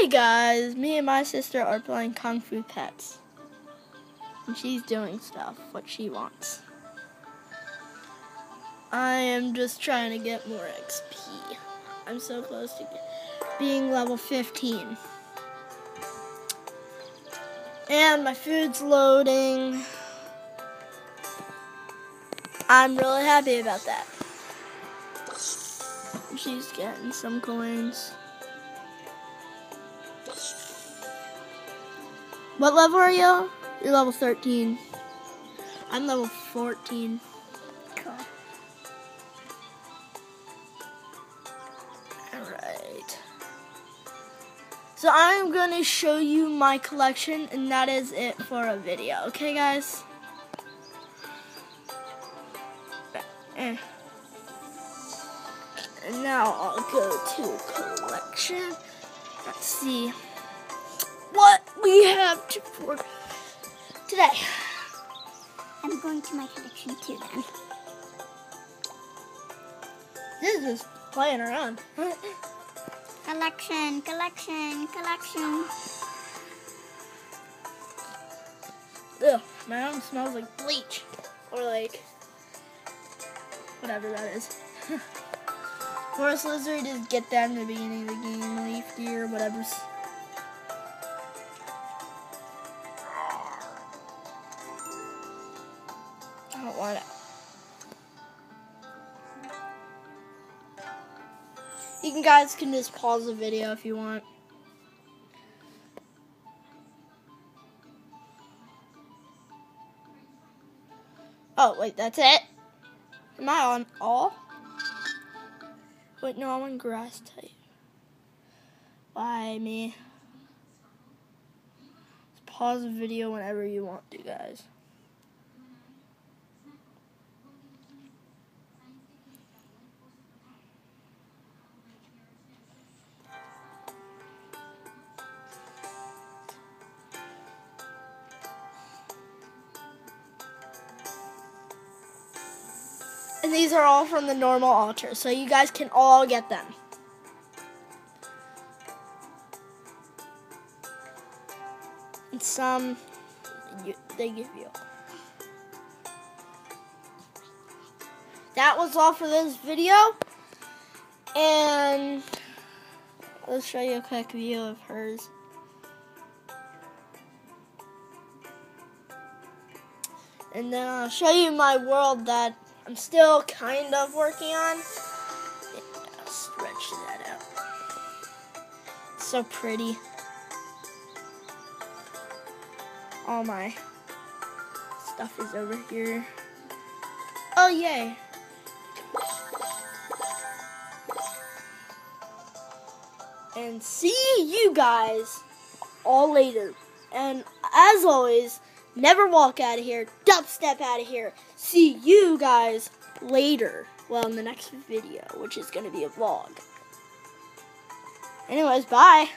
Hey guys, me and my sister are playing Kung Fu Pets. And she's doing stuff, what she wants. I am just trying to get more XP. I'm so close to being level 15. And my food's loading. I'm really happy about that. She's getting some coins. What level are you? You're level 13. I'm level 14. Cool. Alright. So I'm going to show you my collection, and that is it for a video. Okay, guys? And now I'll go to collection. Let's see what we have for today. I'm going to my collection too then. This is just playing around. Collection. Ugh, my arm smells like bleach. Or like whatever that is. Forest lizard, just get that in the beginning of the game. Leaf deer, whatever's. I don't want it. You guys can just pause the video if you want. Oh, wait, that's it? Am I on all? Wait, no, I'm on grass type. Why me? Just pause the video whenever you want to, guys. And these are all from the normal altar, so you guys can all get them. And some they give you. That was all for this video. And let's show you a quick view of hers. And then I'll show you my world that I'm still kind of working on. Yeah, I'll stretch that out. It's so pretty. All my stuff is over here. Oh, yay. And see you guys all later. And as always, never walk out of here. Dubstep out of here. See you guys later. Well, in the next video, which is going to be a vlog. Anyways, bye.